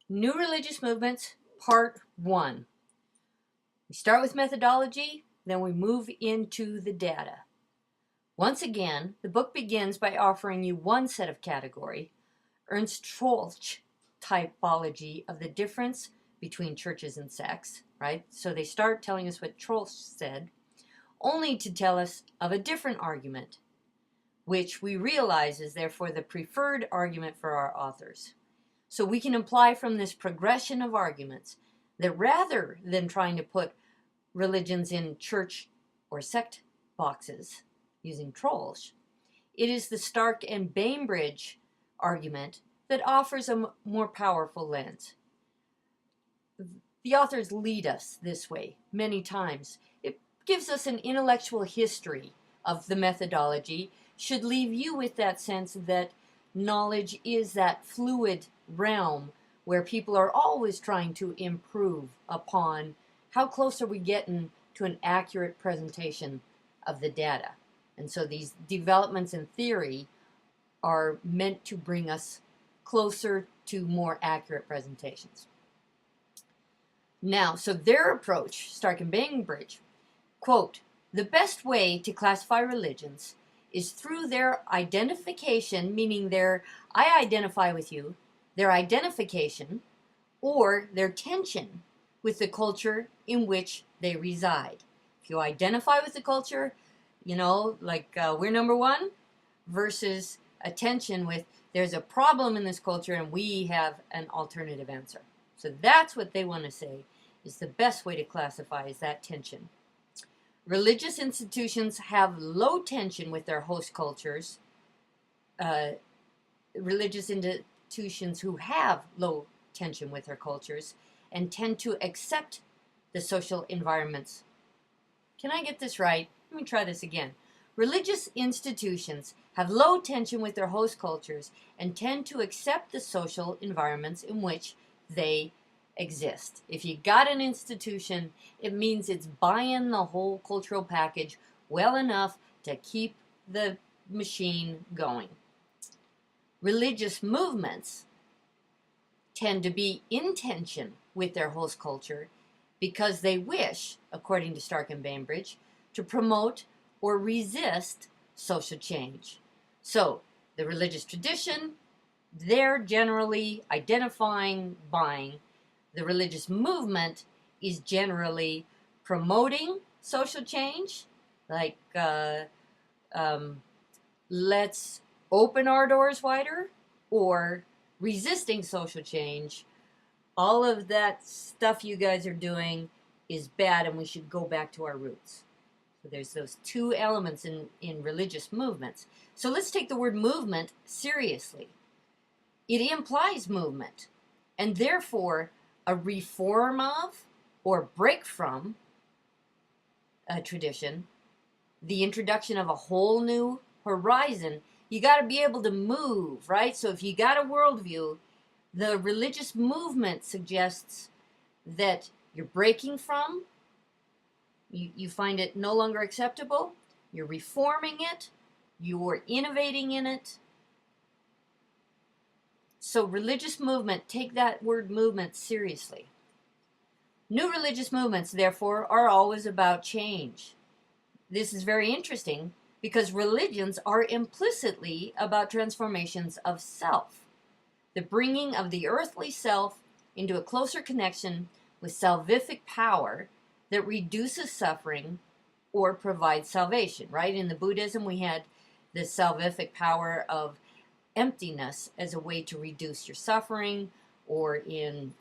New Religious Movements, Part 1. We start with methodology, then we move into the data. Once again, the book begins by offering you one set of category, Ernst Troeltsch typology of the difference between churches and sects, right? So they start telling us what Troeltsch said, only to tell us of a different argument, which we realize is therefore the preferred argument for our authors. So we can imply from this progression of arguments that rather than trying to put religions in church or sect boxes using Troeltsch, it is the Stark and Bainbridge argument that offers a more powerful lens. The authors lead us this way many times. It gives us an intellectual history of the methodology, should leave you with that sense that knowledge is that fluid realm where people are always trying to improve upon how close are we getting to an accurate presentation of the data. And so these developments in theory are meant to bring us closer to more accurate presentations. Now, so their approach, Stark and Bainbridge, quote, "The best way to classify religions is through their identification," meaning their I identify with you, their identification, or their tension with the culture in which they reside. If you identify with the culture, like we're number one, versus a tension with there's a problem in this culture and we have an alternative answer. So that's what they want to say is the best way to classify is that tension. Religious institutions have low tension with their host cultures. Religious institutions who have low tension with their cultures and tend to accept the social environments. Can I get this right? Let me try this again. Religious institutions have low tension with their host cultures and tend to accept the social environments in which they exist. If you got an institution, it means it's buying the whole cultural package well enough to keep the machine going. Religious movements tend to be in tension with their host culture because they wish, according to Stark and Bainbridge, to promote or resist social change. So, the religious tradition, they're generally identifying, buying. The religious movement is generally promoting social change, like let's open our doors wider, or resisting social change. All of that stuff you guys are doing is bad and we should go back to our roots. So there's those two elements in religious movements. So let's take the word movement seriously. It implies movement, and therefore a reform of or break from a tradition, the introduction of a whole new horizon. You got to be able to move, right? So if you got a worldview, the religious movement suggests that you're breaking from, you find it no longer acceptable, you're reforming it, you're innovating in it. So religious movement, take that word movement seriously. New religious movements, therefore, are always about change. This is very interesting because religions are implicitly about transformations of self, the bringing of the earthly self into a closer connection with salvific power that reduces suffering or provides salvation, right? In the Buddhism, we had the salvific power of emptiness as a way to reduce your suffering, or in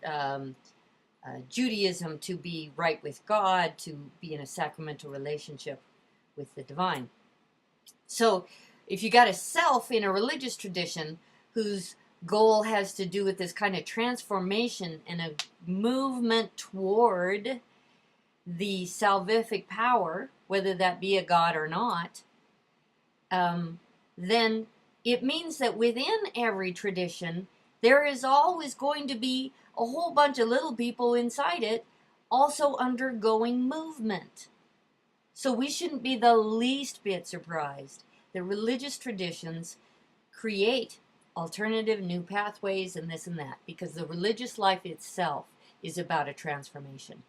Judaism, to be right with God, to be in a sacramental relationship with the divine. So if you got a self in a religious tradition whose goal has to do with this kind of transformation and a movement toward the salvific power, whether that be a God or not, then it means that within every tradition, there is always going to be a whole bunch of little people inside it also undergoing movement. So we shouldn't be the least bit surprised that religious traditions create alternative new pathways and this and that, because the religious life itself is about a transformation.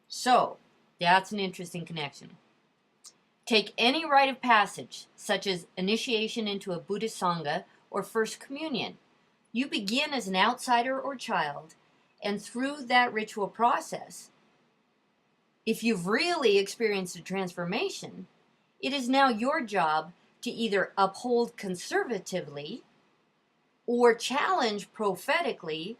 So, that's an interesting connection. Take any rite of passage, such as initiation into a Buddhist Sangha or First Communion. You begin as an outsider or child, and through that ritual process, if you've really experienced a transformation, it is now your job to either uphold conservatively or challenge prophetically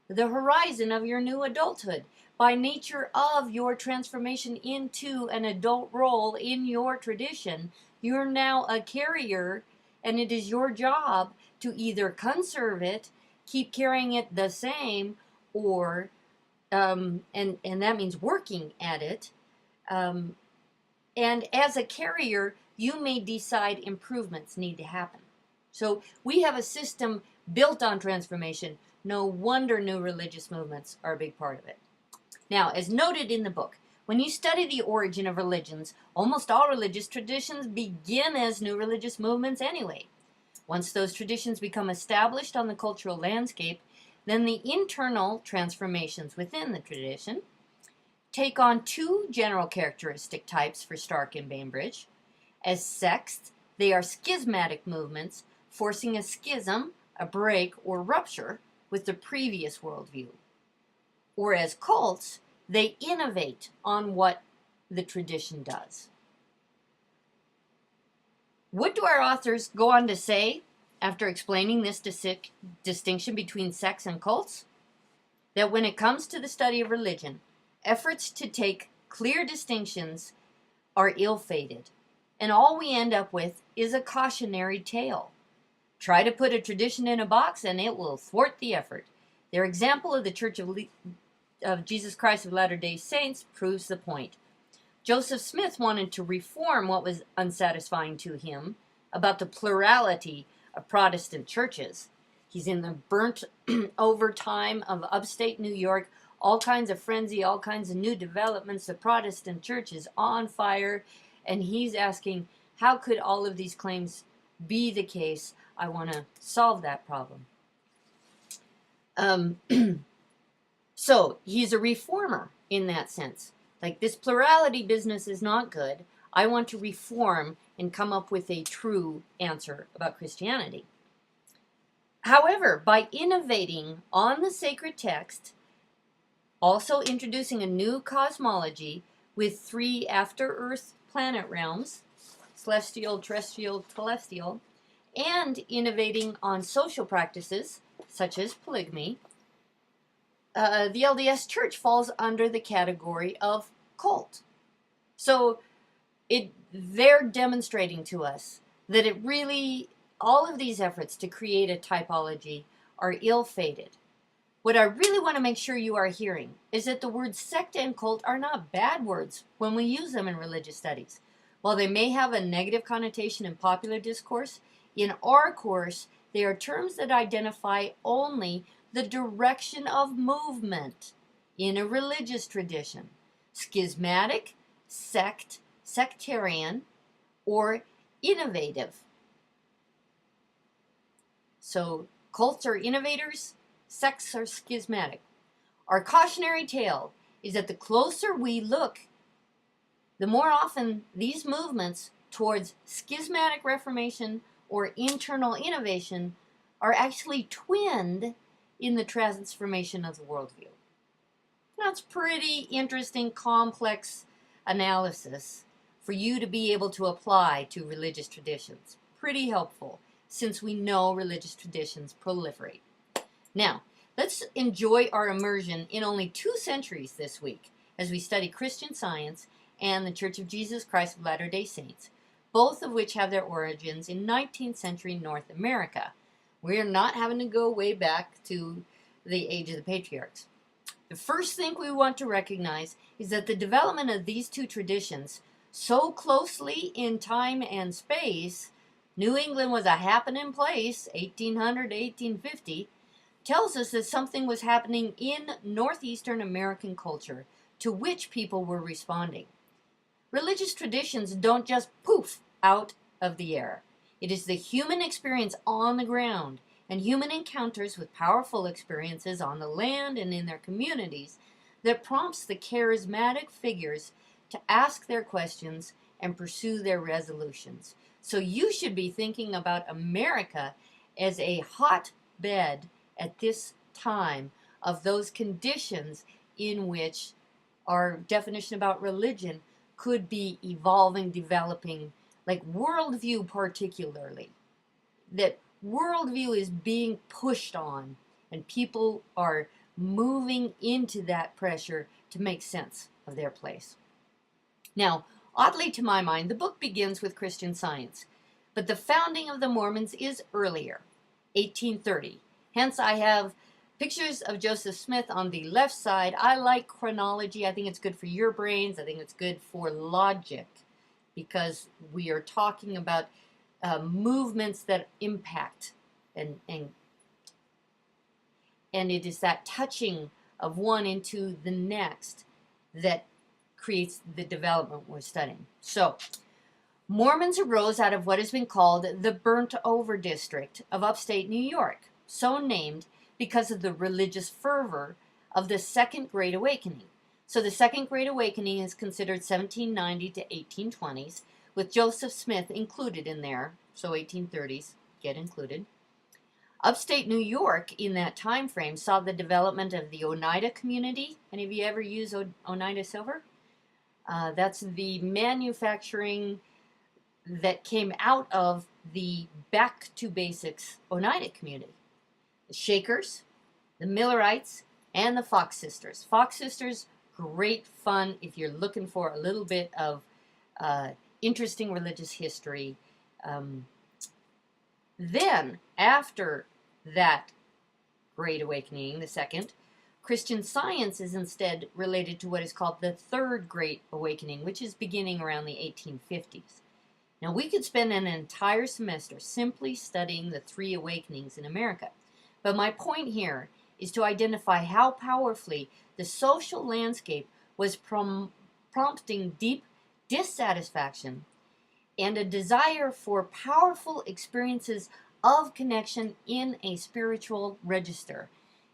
the horizon of your new adulthood. By nature of your transformation into an adult role in your tradition, you're now a carrier, and it is your job to either conserve it, keep carrying it the same, or and that means working at it. And as a carrier, you may decide improvements need to happen. So we have a system built on transformation. No wonder new religious movements are a big part of it. Now, as noted in the book, when you study the origin of religions, almost all religious traditions begin as new religious movements anyway. Once those traditions become established on the cultural landscape, then the internal transformations within the tradition take on two general characteristic types for Stark and Bainbridge. As sects, they are schismatic movements, forcing a schism, a break, or rupture with the previous worldview. Or as cults, they innovate on what the tradition does. What do our authors go on to say after explaining this distinction between sects and cults? That when it comes to the study of religion, efforts to take clear distinctions are ill-fated, and all we end up with is a cautionary tale. Try to put a tradition in a box and it will thwart the effort. Their example of the Church of Jesus Christ of Latter-day Saints proves the point. Joseph Smith wanted to reform what was unsatisfying to him about the plurality of Protestant churches. He's in the burnt over time of upstate New York, all kinds of frenzy, all kinds of new developments. The Protestant church is on fire, and he's asking, how could all of these claims be the case? I want to solve that problem. So he's a reformer in that sense. Like, this plurality business is not good. I want to reform and come up with a true answer about Christianity. However, by innovating on the sacred text, also introducing a new cosmology with 3 after-Earth planet realms, celestial, terrestrial, telestial, and innovating on social practices, such as polygamy, the LDS Church falls under the category of cult. So they're demonstrating to us that it really, all of these efforts to create a typology are ill-fated. What I really want to make sure you are hearing is that the words sect and cult are not bad words when we use them in religious studies. While they may have a negative connotation in popular discourse, in our course, they are terms that identify only the direction of movement in a religious tradition: schismatic, sect, sectarian, or innovative. So cults are innovators, sects are schismatic. Our cautionary tale is that the closer we look, the more often these movements towards schismatic reformation or internal innovation are actually twinned in the transformation of the worldview. That's pretty interesting, complex analysis for you to be able to apply to religious traditions. Pretty helpful, since we know religious traditions proliferate. Now, let's enjoy our immersion in only 2 centuries this week as we study Christian Science and the Church of Jesus Christ of Latter-day Saints, both of which have their origins in 19th century North America. We're not having to go way back to the age of the patriarchs. The first thing we want to recognize is that the development of these 2 traditions so closely in time and space, New England was a happening place, 1800 to 1850, tells us that something was happening in northeastern American culture to which people were responding. Religious traditions don't just poof out of the air. It is the human experience on the ground and human encounters with powerful experiences on the land and in their communities that prompts the charismatic figures to ask their questions and pursue their resolutions. So you should be thinking about America as a hotbed at this time of those conditions in which our definition about religion could be evolving, developing, like worldview particularly. That worldview is being pushed on, and people are moving into that pressure to make sense of their place. Now, oddly to my mind, the book begins with Christian Science, but the founding of the Mormons is earlier, 1830. Hence, I have pictures of Joseph Smith on the left side. I like chronology. I think it's good for your brains. I think it's good for logic, because we are talking about movements that impact, and it is that touching of one into the next that creates the development we're studying. So, Mormons arose out of what has been called the Burnt Over District of upstate New York, so named because of the religious fervor of the Second Great Awakening. So the Second Great Awakening is considered 1790 to 1820s, with Joseph Smith included in there, so 1830s get included. Upstate New York in that time frame saw the development of the Oneida community. Any of you ever use Oneida silver? That's the manufacturing that came out of the Back to Basics Oneida community. The Shakers, the Millerites, and the Fox Sisters. Fox Sisters, great fun if you're looking for a little bit of interesting religious history. Then, after that Great Awakening, the second, Christian Science is instead related to what is called the Third Great Awakening, which is beginning around the 1850s. Now, we could spend an entire semester simply studying the three awakenings in America, but my point here is to identify how powerfully the social landscape was prompting deep dissatisfaction and a desire for powerful experiences of connection in a spiritual register.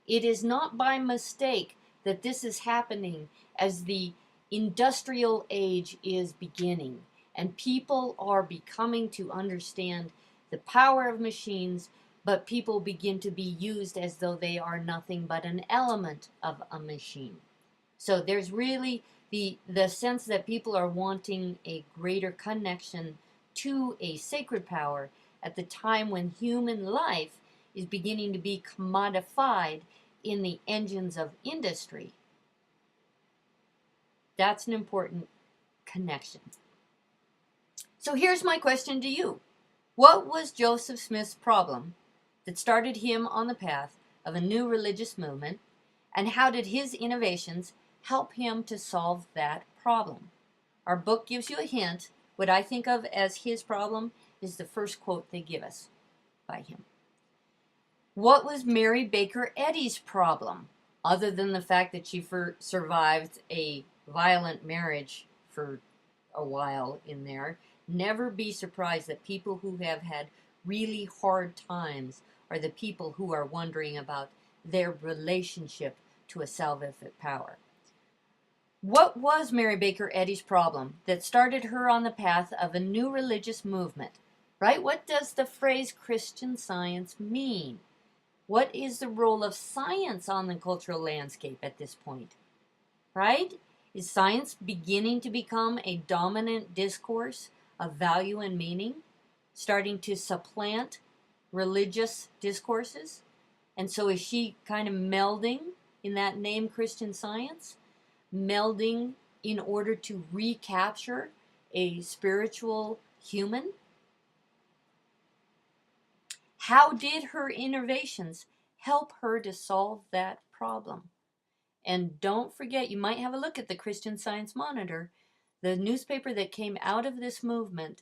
It is not by mistake that this is happening as the industrial age is beginning, and people are becoming to understand the power of machines, but people begin to be used as though they are nothing but an element of a machine. So there's really the sense that people are wanting a greater connection to a sacred power at the time when human life is beginning to be commodified in the engines of industry. That's an important connection. So here's my question to you. What was Joseph Smith's problem that started him on the path of a new religious movement, and how did his innovations help him to solve that problem? Our book gives you a hint. What I think of as his problem is the first quote they give us by him. What was Mary Baker Eddy's problem, other than the fact that she survived a violent marriage for a while in there? Never be surprised that people who have had really hard times are the people who are wondering about their relationship to a salvific power. What was Mary Baker Eddy's problem that started her on the path of a new religious movement? Right? What does the phrase Christian Science mean? What is the role of science on the cultural landscape at this point? Right? Is science beginning to become a dominant discourse of value and meaning, starting to supplant religious discourses? And so is she kind of melding in that name Christian Science? Melding in order to recapture a spiritual human? How did her innovations help her to solve that problem? And don't forget, you might have a look at the Christian Science Monitor, the newspaper that came out of this movement.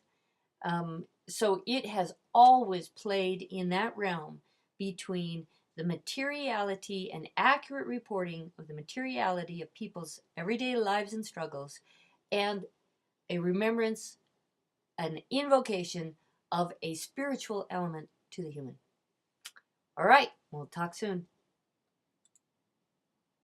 So it has always played in that realm between the materiality and accurate reporting of the materiality of people's everyday lives and struggles, and a remembrance, an invocation of a spiritual element to the human. All right, we'll talk soon.